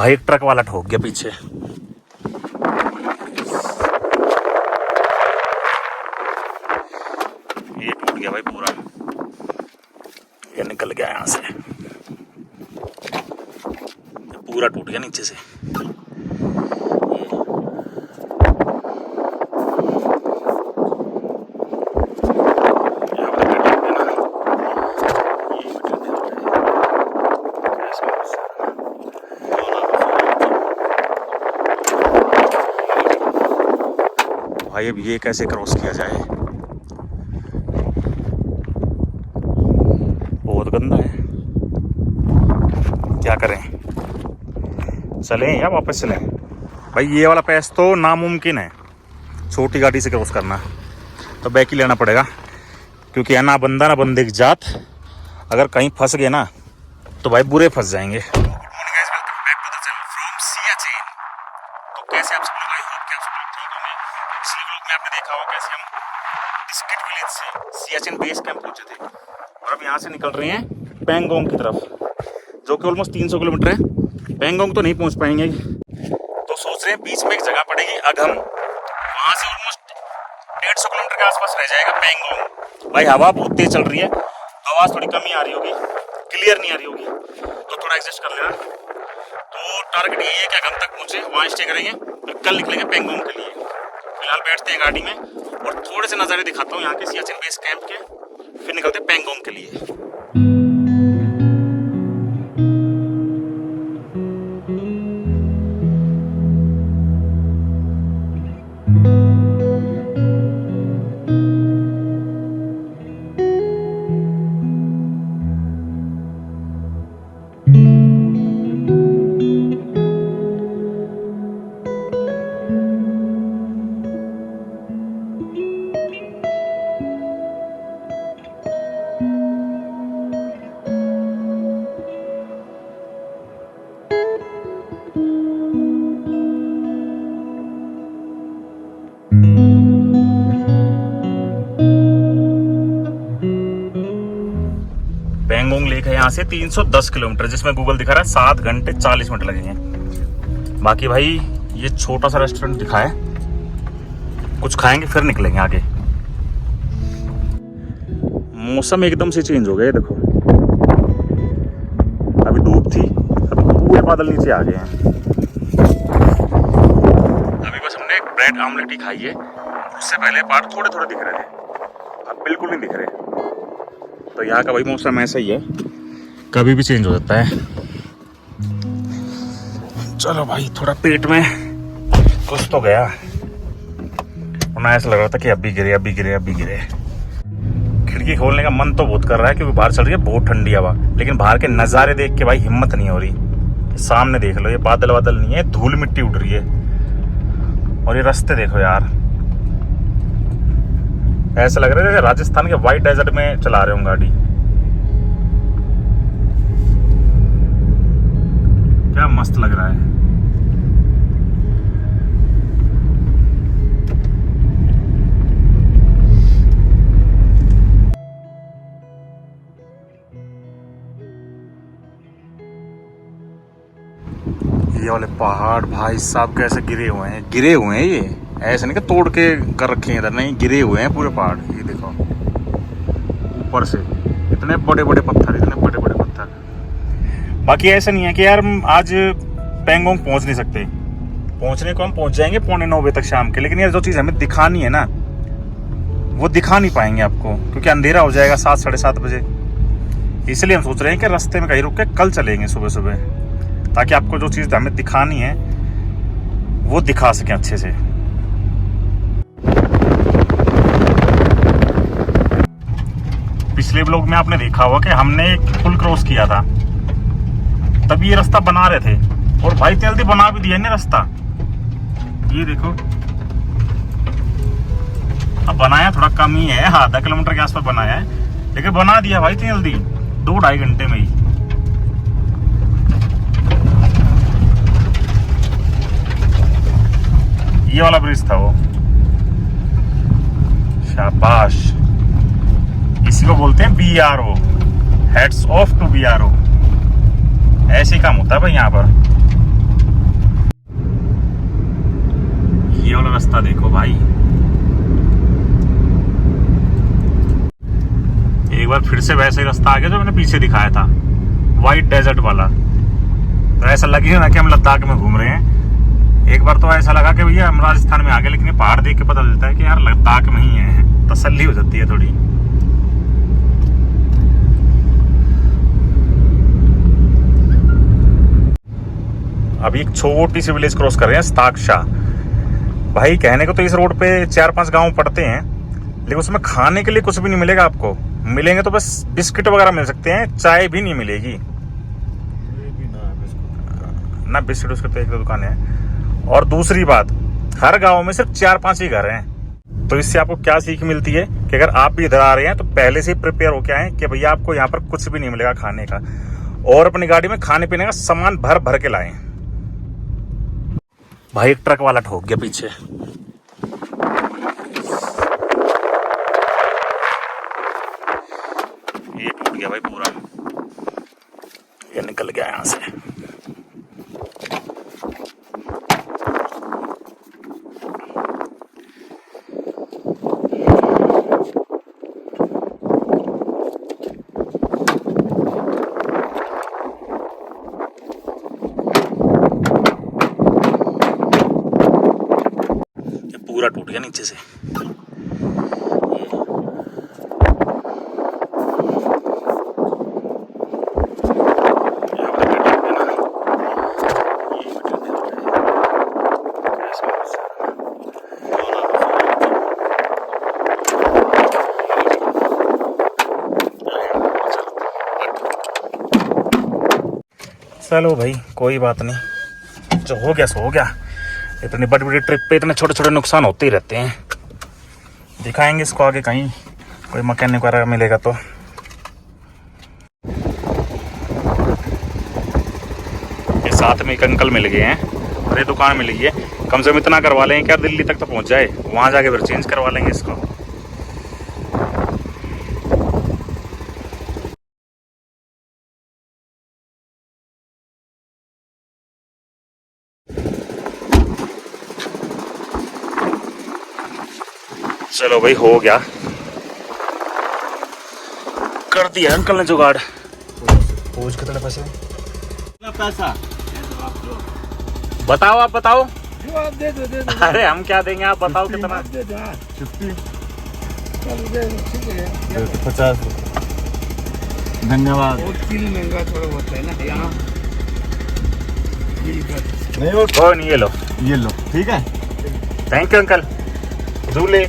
भाई एक ट्रक वाला ठोक गया पीछे। ये टूट गया भाई पूरा, ये निकल गया यहाँ से, पूरा टूट गया नीचे से। भाई अब ये कैसे क्रॉस किया जाए, बहुत गंदा है। क्या करें, चलें या वापस चलें? भाई ये वाला पैस तो नामुमकिन है छोटी गाड़ी से क्रॉस करना, तो बैक ही लेना पड़ेगा, क्योंकि है ना बंदा ना बंदे की जात। अगर कहीं फंस गए ना तो भाई बुरे फंस जाएंगे। तो कैसे आप सब लोग, आई होप कि आप सब लोग ठीक होंगे। पिछले व्लॉग में आपने देखा होगा कैसे हम डिस्क्रिट विलेज से सियाचिन बेस कैंप पहुंचे थे, और अब यहाँ से निकल रहे हैं पैंगोंग की तरफ, जो कि ऑलमोस्ट 300 किलोमीटर है। पैंगोंग तो नहीं पहुंच पाएंगे, तो सोच रहे हैं बीच में एक जगह पड़ेगी अगम, वहाँ से ऑलमोस्ट 150 किलोमीटर के आसपास रह जाएगा पैंगोंग। भाई हवा बहुत तेज चल रही है, आवाज़ थोड़ी कमी आ रही होगी, क्लियर नहीं आ रही होगी, तो थोड़ा एडजस्ट कर लेना। तो टारगेट यही है कि अगम तक पहुँचे, वहाँ स्टे करेंगे, फिर कल निकलेंगे पैंगोंग के लिए। फिलहाल बैठते हैं गाड़ी में और थोड़े से नज़ारे दिखाता हूँ यहाँ के सियाचिन बेस कैंप के, फिर निकलते हैं पैंगोंग के लिए। पैंगोंग लेक है यहाँ से 310 किलोमीटर, जिसमें गूगल दिखा रहा है 7 घंटे 40 मिनट लगेंगे। बाकी भाई ये छोटा सा रेस्टोरेंट दिखा है, कुछ खाएंगे फिर निकलेंगे आगे। मौसम एकदम से चेंज हो गया, ये देखो, अभी धूप थी, अभी पूरे बादल नीचे आ गए हैं। अभी बस हमने एक ब्रेड आमलेट ही खाई है, उससे पहले पहाड़ थोड़े थोड़े दिख रहे थे, अब बिल्कुल नहीं दिख रहे। तो यहाँ का भाई मौसम ऐसा ही है, कभी भी चेंज हो जाता है। चलो भाई, थोड़ा पेट में कुछ तो गया, वरना ऐसा लग रहा था कि अभी गिरे अभी गिरे अभी गिरे। खिड़की खोलने का मन तो बहुत कर रहा है, क्योंकि बाहर चल रही है बहुत ठंडी हवा, लेकिन बाहर के नज़ारे देख के भाई हिम्मत नहीं हो रही। सामने देख लो, ये बादल बादल नहीं है, धूल मिट्टी उड़ रही है, और ये रास्ते देखो यार, ऐसा लग रहा है जैसे राजस्थान के वाइट डेजर्ट में चला रहे हो गाड़ी। क्या मस्त लग रहा है। ये वाले पहाड़ भाई साहब कैसे गिरे हुए हैं, गिरे हुए हैं, ये ऐसे नहीं कि तोड़ के कर रखे हैं इधर, नहीं, गिरे हुए हैं पूरे पहाड़। ये देखो ऊपर से इतने बड़े बड़े पत्थर, इतने बड़े बड़े पत्थर। बाकी ऐसा नहीं है कि यार आज पैंगोंग पहुंच नहीं सकते, पहुंचने को हम पहुंच जाएंगे 8:45 बजे तक शाम के, लेकिन यार जो चीज़ हमें दिखानी है ना वो दिखा नहीं पाएंगे आपको, क्योंकि अंधेरा हो जाएगा 7 साढ़े 7 बजे। इसलिए हम सोच रहे हैं कि रास्ते में कहीं रुक के कल चलेंगे सुबह सुबह, ताकि आपको जो चीज़ हमें दिखानी है वो दिखा सकें अच्छे से। पिछले ब्लॉग में आपने देखा होगा कि हमने एक पुल क्रॉस किया था, तब ये रास्ता बना रहे थे, और भाई जल्दी बना भी दिया ना रास्ता। ये देखो, अब बनाया थोड़ा कम ही है, आधा किलोमीटर के आसपास बनाया है, लेकिन बना दिया भाई इतनी जल्दी, 2-2.5 घंटे में ही। ये वाला ब्रिज था वो, शाबाश, इसी को बोलते हैं BRO, heads off to BRO। ऐसे ही काम होता है भाई यहाँ पर। रास्ता देखो भाई। एक बार फिर से वैसे ही रास्ता आ गया जो मैंने पीछे दिखाया था, वाइट डेजर्ट वाला। तो ऐसा लगे ना कि हम लद्दाख में घूम रहे हैं। एक बार तो ऐसा लगा कि भैया हम राजस्थान में आ गए, लेकिन ये पहाड़ देख के पता चलता है कि यार लद्दाख में ही है। तसल्ली हो जाती है थोड़ी। अभी एक छोटी सी विलेज क्रॉस कर रहे हैं, स्ताक्शा। भाई कहने को तो इस रोड पे 4-5 गांव पड़ते हैं, लेकिन उसमें खाने के लिए कुछ भी नहीं मिलेगा आपको। मिलेंगे तो बस बिस्किट वगैरह मिल सकते हैं, चाय भी नहीं मिलेगी ना। बिस्किट उसके तो एक दो दुकान है। और दूसरी बात, हर गांव में सिर्फ 4-5 ही घर हैं। तो इससे आपको क्या सीख मिलती है कि अगर आप भी इधर आ रहे हैं तो पहले से ही प्रिपेयर होके आए कि भैया आपको यहाँ पर कुछ भी नहीं मिलेगा खाने का, और अपनी गाड़ी में खाने पीने का सामान भर भर के लाएं। भाई एक ट्रक वाला ठोक गया पीछे। ये टूट गया भाई पूरा, ये निकल गया यहाँ से। ये पूरा टूट गया नीचे से। चलो भाई कोई बात नहीं, जो हो गया सो हो गया। इतनी बड़ी बड़ी ट्रिप पे इतने छोटे छोटे नुकसान होते ही रहते हैं। दिखाएंगे इसको आगे कहीं कोई मैकेनिक वगैरह मिलेगा तो। ये साथ में एक अंकल मिल गए हैं और ये दुकान मिल गई है। कम से कम इतना करवा लेंगे क्या दिल्ली तक तो पहुंच जाए, वहां जाके फिर चेंज करवा लेंगे इसको। चलो भाई हो गया, कर दिया अंकल ने जुगाड़। पूछ कितने पैसे? पैसा बताओ, आप बताओ। जो आप दे दो। अरे हम क्या देंगे, आप बताओ कितना। 50 धन्यवाद। महंगा थोड़ा होता है ना यहाँ। नहीं वो कोई नहीं, ये लो ठीक है। Thank you uncle. झूले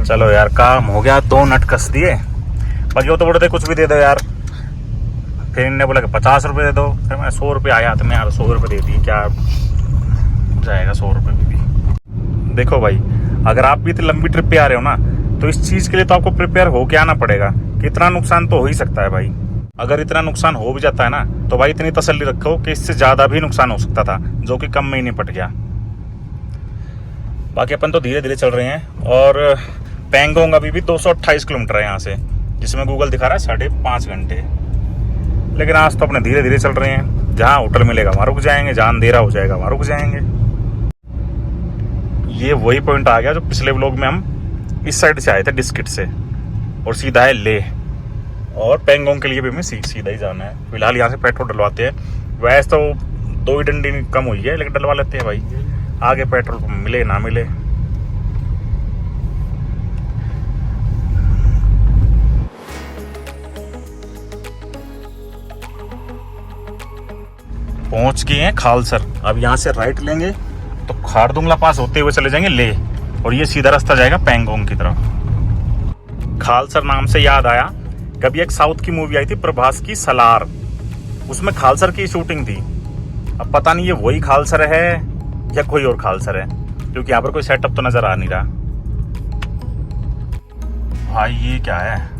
चलो यार काम हो गया, 2 नट कस दिए। बाकी वो तो बोलते कुछ भी दे दो यार। फिर इनने बोला कि 50 रुपये दे दो। फिर मैं 100 रुपये आया तो मैं यार 100 रुपये दे दी, क्या जाएगा 100 रुपये भी। देखो भाई अगर आप भी इतनी लंबी ट्रिप पे आ रहे हो ना, तो इस चीज़ के लिए तो आपको प्रिपेयर होके आना पड़ेगा कि इतना नुकसान तो हो ही सकता है भाई। अगर इतना नुकसान हो भी जाता है ना, तो भाई इतनी तसल्ली रखो कि इससे ज़्यादा भी नुकसान हो सकता था, जो कि कम में ही निपट गया। बाकी अपन तो धीरे धीरे चल रहे हैं। और पैंगोंग अभी भी 228 किलोमीटर है यहाँ से, जिसमें गूगल दिखा रहा है 5.5 घंटे। लेकिन आज तो अपने धीरे धीरे चल रहे हैं। जहाँ होटल मिलेगा वहाँ रुक जाएंगे, जहाँ अंधेरा हो जाएगा वहाँ रुक जाएंगे। ये वही पॉइंट आ गया जो पिछले व्लॉग में हम इस साइड से आए थे, डिस्किट से, और सीधा है ले। और पैंगोंग के लिए भी हमें सीधा ही जाना है। फिलहाल यहाँ से पेट्रोल डलवाते हैं। वैसे तो 2 ही डंडी कम हुई है, लेकिन डलवा लेते हैं भाई, आगे पेट्रोल मिले ना मिले। पहुंच गए हैं खालसर। अब यहाँ से राइट लेंगे तो खारदुंगला पास होते हुए चले जाएंगे ले, और ये सीधा रास्ता जाएगा पैंगोंग की तरफ। खालसर नाम से याद आया, कभी एक साउथ की मूवी आई थी प्रभास की, सलार, उसमें खालसर की शूटिंग थी। अब पता नहीं ये वही खालसर है या कोई और खालसर है, क्योंकि यहाँ पर कोई सेटअप तो नजर आ नहीं रहा। भाई ये क्या है?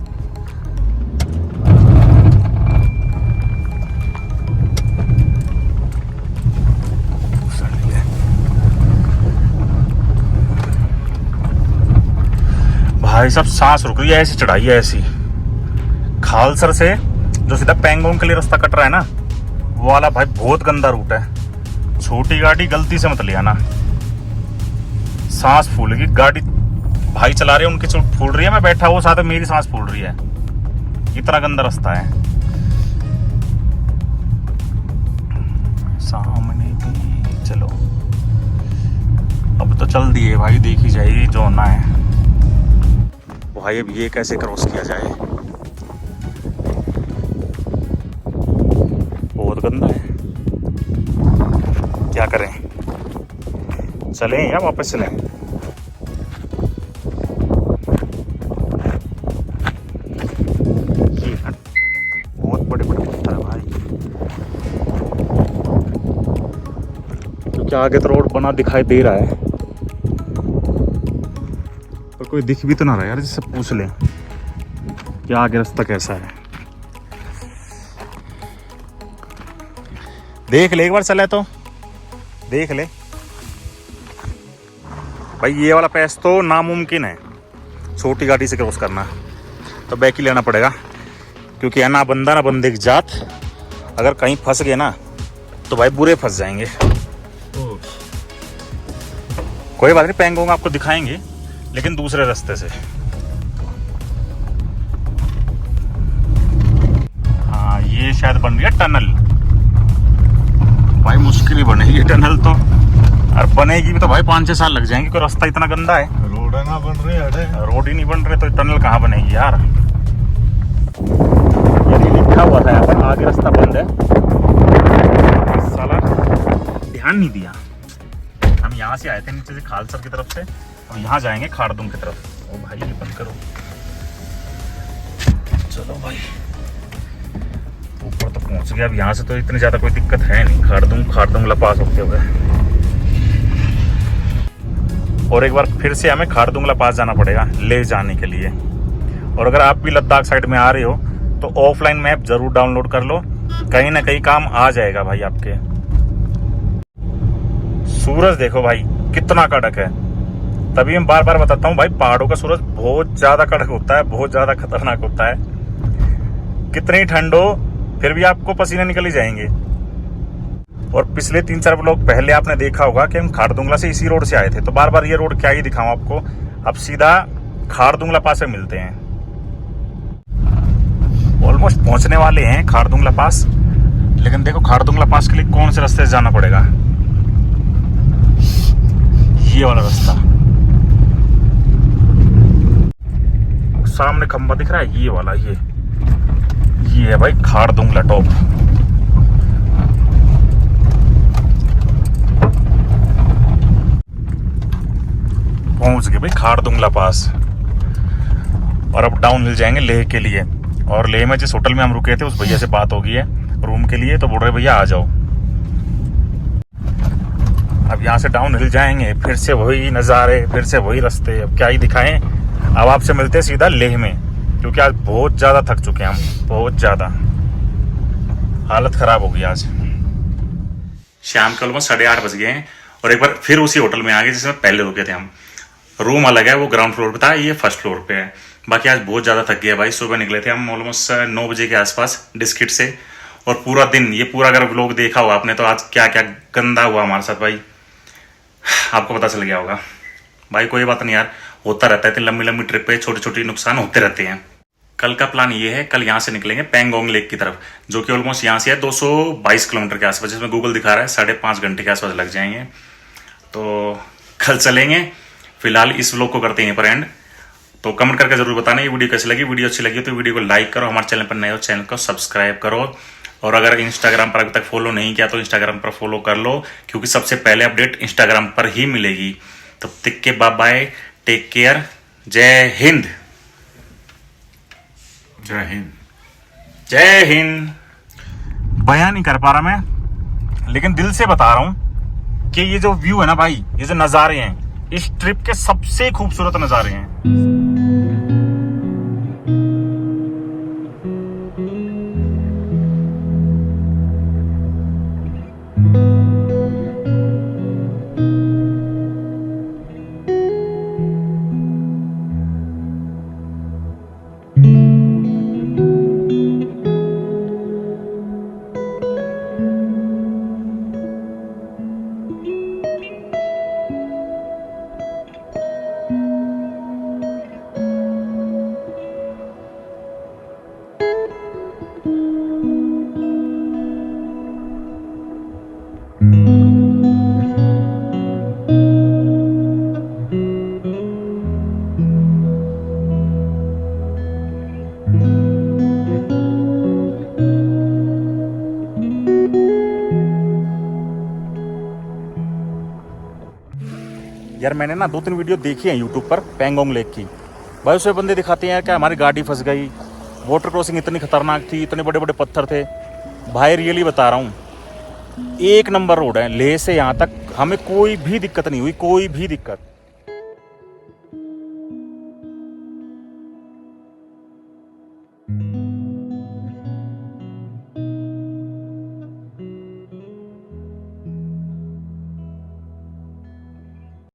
भाई साहब सांस रुक रही है, ऐसी चढ़ाई है ऐसी। खालसर से जो सीधा पैंगोंग के लिए रास्ता कट रहा है ना, वो वाला भाई बहुत गंदा रूट है। छोटी गाड़ी गलती से मत ले आना, सांस फूलेगी। गाड़ी भाई चला रहे हैं, उनकी चोट फूल रही है, मैं बैठा हुआ साथ में मेरी सांस फूल रही है। इतना गंदा रास्ता है। सामने भी चलो, अब तो चल दिए भाई, देखी जाएगी जो होना है। भाई अब ये कैसे क्रॉस किया जाए, बहुत गंदा है। क्या करें, चलें या वापस चलें? ये बहुत बड़े बड़े पत्थर है भाई, क्योंकि आगे तो रोड बना दिखाई दे रहा है, पर कोई दिख भी तो ना रहा यार जिससे पूछ लें कि आगे रास्ता कैसा है। देख ले एक बार, चले तो देख ले भाई। ये वाला पैस तो नामुमकिन है छोटी गाड़ी से क्रॉस करना, तो बैक ही लेना पड़ेगा, क्योंकि है ना बंदा ना बंदे की जात। अगर कहीं फंस गए ना तो भाई बुरे फंस जाएंगे। कोई बात नहीं, पैंगोंग आपको दिखाएंगे लेकिन दूसरे रास्ते से। हाँ ये शायद बन रही है टनल भाई, मुश्किल ही बनेगी टनल तो, और बनेगी भी तो भाई 5-6 साल लग जाएंगे, कोई रास्ता इतना गंदा है। रोड ना बन रही है, रोड ही नहीं बन रहे तो टनल कहाँ बनेगी यार। ये लिखा हुआ था यहाँ पर आगे रास्ता बंद है, साला ध्यान नहीं दिया। हम यहाँ से आए थे नीचे से खालसर की तरफ से, अब यहाँ जाएंगे खारदुंग की तरफ। ओ भाई ये बंद करो, चलो भाई ऊपर तो पहुंच गया। अब यहाँ से तो इतनी ज्यादा कोई दिक्कत है नहीं, खारदुंग पास होते हुए। और एक बार फिर से हमें खारदुंग पास जाना पड़ेगा ले जाने के लिए। और अगर आप भी लद्दाख साइड में आ रहे हो तो ऑफलाइन मैप जरूर डाउनलोड कर लो, कहीं ना कहीं काम आ जाएगा भाई आपके। सूरज देखो भाई कितना कड़क है, तभी मैं बार बार बताता हूँ भाई, पहाड़ों का सूरज बहुत ज्यादा कड़क होता है, बहुत ज्यादा खतरनाक होता है। कितनी ठंड हो फिर भी आपको पसीने निकल ही जाएंगे। और पिछले 3-4 ब्लॉग पहले आपने देखा होगा कि हम खारदुंगला से इसी रोड से आए थे, तो बार बार ये रोड क्या ही दिखाऊं आपको। अब सीधा खारदुंगला पास में मिलते हैं, ऑलमोस्ट पहुंचने वाले हैं खारदुंगला पास। लेकिन देखो खारदुंगला पास के लिए कौन से रास्ते से जाना पड़ेगा। ये वाला रास्ता, सामने खंबा दिख रहा है, ये वाला, ये है भाई खारदुंगला टॉप। पहुंच गए भाई खारदुंगला पास, और अब डाउन हिल जाएंगे लेह के लिए। और लेह में जिस होटल में हम रुके थे उस भैया से बात हो गई है रूम के लिए, तो बोल रहे भैया आ जाओ। अब यहाँ से डाउन हिल जाएंगे, फिर से वही नज़ारे, फिर से वही रास्ते। अब क्या ही दिखाएं, अब आपसे मिलते हैं सीधा लेह में, क्योंकि आज बहुत ज़्यादा थक चुके हैं हम, बहुत ज़्यादा हालत ख़राब हो गई आज। शाम के ऑलमोस्ट 8:30 बज गए हैं, और एक बार फिर उसी होटल में आ गए जिसमें पहले रुके थे हम। रूम अलग है, वो ग्राउंड फ्लोर पे था, ये फर्स्ट फ्लोर पे है। बाकी आज बहुत ज़्यादा थक गया भाई। सुबह निकले थे हम ऑलमोस्ट 9 बजे के आसपास डिस्किट से, और पूरा दिन, ये पूरा अगर व्लॉग देखा हो आपने तो आज क्या क्या गंदा हुआ हमारे साथ भाई, आपको पता चल गया होगा भाई। कोई बात नहीं यार, होता रहता है, इतनी लंबी लंबी ट्रिप पे छोटे छोटे नुकसान होते रहते हैं। कल का प्लान ये है, कल यहाँ से निकलेंगे पैंगोंग लेक की तरफ, जो कि ऑलमोस्ट यहाँ से है 222 किलोमीटर के आसपास, जिसमें गूगल दिखा रहा है 5.5 घंटे के आसपास लग जाएंगे। तो कल चलेंगे। फिलहाल इस व्लॉग को करते हैं यहाँ पर एंड। तो कमेंट करके जरूर बताना ये वीडियो कैसी लगी। वीडियो अच्छी लगी तो वीडियो को लाइक करो, हमारे चैनल पर नए हो चैनल को सब्सक्राइब करो, और अगर इंस्टाग्राम पर अभी तक फॉलो नहीं किया तो इंस्टाग्राम पर फॉलो कर लो, क्योंकि सबसे पहले अपडेट इंस्टाग्राम पर ही मिलेगी। तब तक के बाय बाय, टेक केयर, जय हिंद। जय हिंद। जय हिंद। बयान नहीं कर पा रहा मैं, लेकिन दिल से बता रहा हूं कि ये जो व्यू है ना भाई, ये जो नज़ारे हैं, इस ट्रिप के सबसे खूबसूरत नज़ारे हैं। यार मैंने ना 2-3 वीडियो देखी हैं यूट्यूब पर पैंगोंग लेक की। भाई उसमें बंदे दिखाते हैं यार क्या हमारी गाड़ी फंस गई, वाटर क्रॉसिंग इतनी खतरनाक थी, इतने बड़े बड़े पत्थर थे। भाई रियली बता रहा हूँ, एक नंबर रोड है लेह से यहाँ तक, हमें कोई भी दिक्कत नहीं हुई, कोई भी दिक्कत।